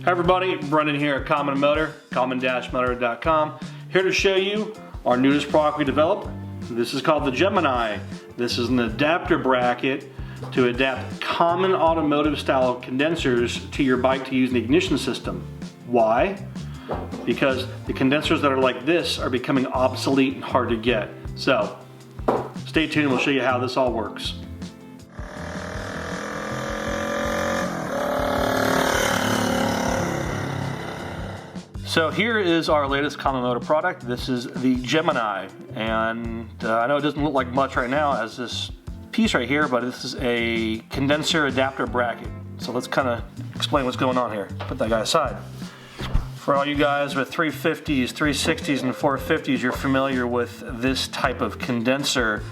Hi everybody, Brendan here at Common Motor, common-motor.com. Here to show you our newest product we developed. This is called the Gemini. This is an adapter bracket to adapt common automotive style condensers to your bike to use in the ignition system. Why? Because the condensers that are like this are becoming obsolete and hard to get. So, stay tuned, we'll show you how this all works. So here is our latest Common Motor product. This is the Gemini, and I know it doesn't look like much right now as this piece right here, but this is a condenser adapter bracket. So let's kind of explain what's going on here. Put that guy aside. For all you guys with 350s, 360s, and 450s, you're familiar with this type of condenser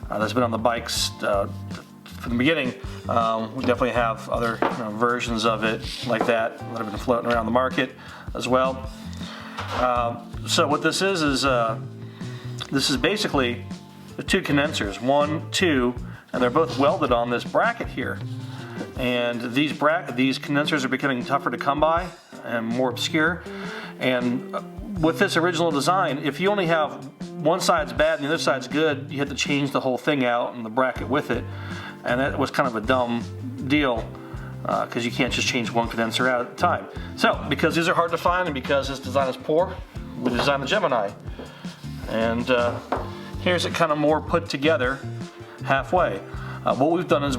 that's been on the bikes from the beginning. We definitely have other versions of it like that have been floating around the market as well. So what this is basically the two condensers, 1, 2, and they're both welded on this bracket here. And these condensers are becoming tougher to come by and more obscure. And with this original design, if you only have one side's bad and the other side's good, you have to change the whole thing out and the bracket with it. And that was kind of a dumb deal because you can't just change one condenser out at a time. So, because these are hard to find and because this design is poor, we designed the Gemini. And here's it kind of more put together halfway. What we've done is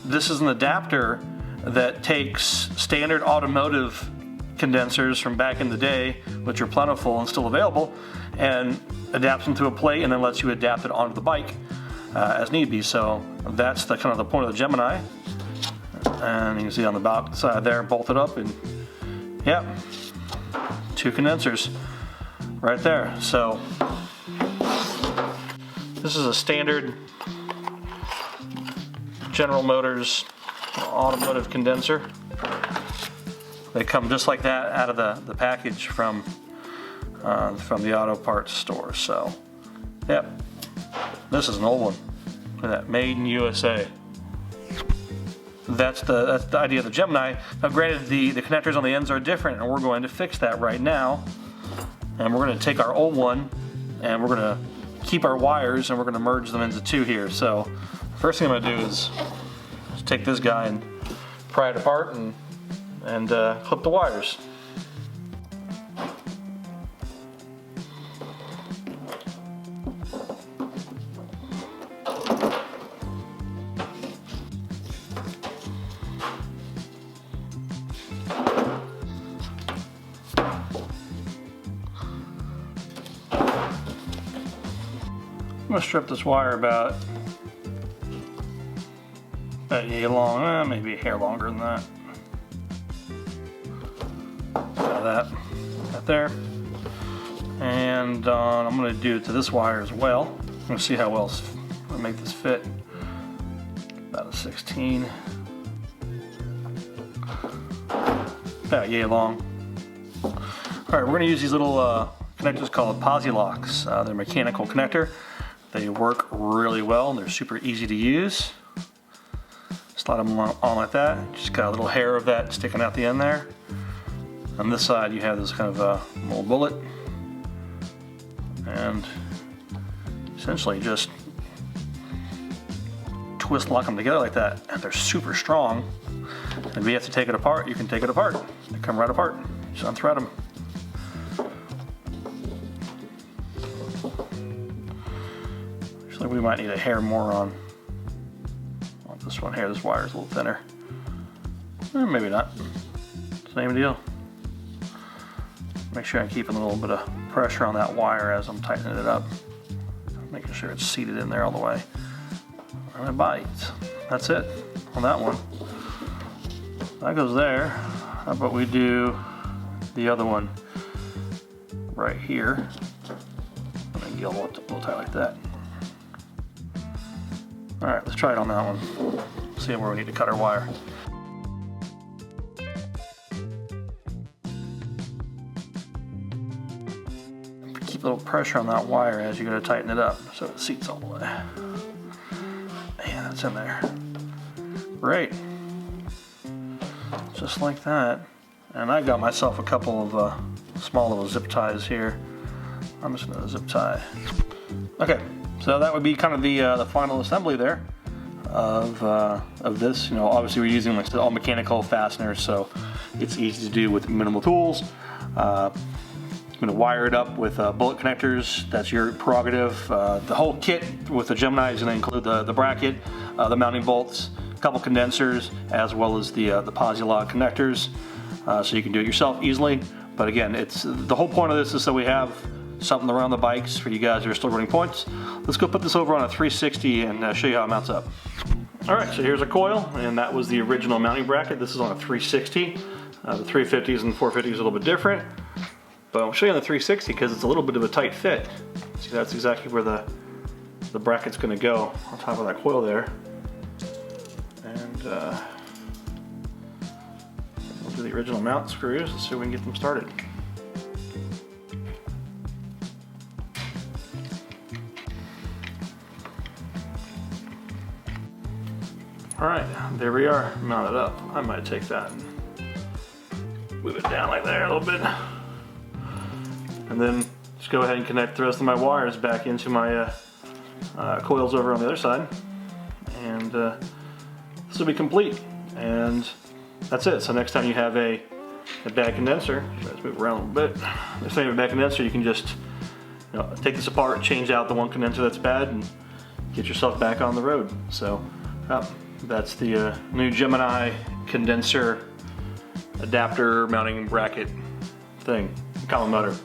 this is an adapter that takes standard automotive condensers from back in the day, which are plentiful and still available, and adapts them to a plate and then lets you adapt it onto the bike as need be. So that's the kind of the point of the Gemini. And you can see on the back side there, bolted up, and yeah, two condensers right there. So this is a standard General Motors automotive condenser. They come just like that out of the package from the auto parts store. So, yep, this is an old one. Look at that, made in USA. That's the idea of the Gemini. Now, granted, the connectors on the ends are different, and we're going to fix that right now. And we're going to take our old one, and we're going to keep our wires, and we're going to merge them into two here. So, first thing I'm going to do is take this guy and pry it apart and clip the wires. I'm going to strip this wire about yay long, maybe a hair longer than that. Got that right there. And I'm going to do it to this wire as well. I'm going to see how well I'm going to make this fit. About a 16. About yay long. Alright, we're going to use these little connectors called posi locks. They're mechanical connector. They work really well. They're super easy to use. Slide them on like that. Just got a little hair of that sticking out the end there. On this side you have this kind of little bullet. And essentially just twist lock them together like that. And they're super strong. And if you have to take it apart, you can take it apart. They come right apart. Just unthread them. Actually, we might need a hair more on this one here. This wire is a little thinner. Maybe not. Same deal. Make sure I'm keeping a little bit of pressure on that wire as I'm tightening it up. Making sure it's seated in there all the way. And it bites. That's it on that one. That goes there. How about we do the other one right here. And get a little tight like that. Alright, let's try it on that one. See where we need to cut our wire. Keep a little pressure on that wire as you go to tighten it up so it seats all the way. And that's in there. Great. Just like that. And I got myself a couple of small little zip ties here. I'm just gonna zip tie. Okay, so that would be kind of the final assembly there of this. You know, obviously we're using like all mechanical fasteners, so it's easy to do with minimal tools. I'm gonna wire it up with bullet connectors. That's your prerogative. The whole kit with the Gemini is gonna include the bracket, the mounting bolts, a couple condensers, as well as the posi lock connectors. So you can do it yourself easily. But again, it's the whole point of this is so we have something around the bikes for you guys who are still running points. Let's go put this over on a 360 and show you how it mounts up. All right, so here's a coil, and that was the original mounting bracket. This is on a 360. The 350s and 450s are a little bit different, but I'll show you on the 360 because it's a little bit of a tight fit. See, that's exactly where the bracket's going to go on top of that coil there. And we'll do the original mount screws. Let's see if we can get them started. Alright, there we are, mounted up. I might take that and move it down like there a little bit. And then just go ahead and connect the rest of my wires back into my coils over on the other side. And this will be complete. And that's it. So next time you have a bad condenser, let's move around a little bit. Next time you have a bad condenser, you can just take this apart, change out the one condenser that's bad, and get yourself back on the road. So that's the new Gemini condenser adapter mounting bracket thing, common motor.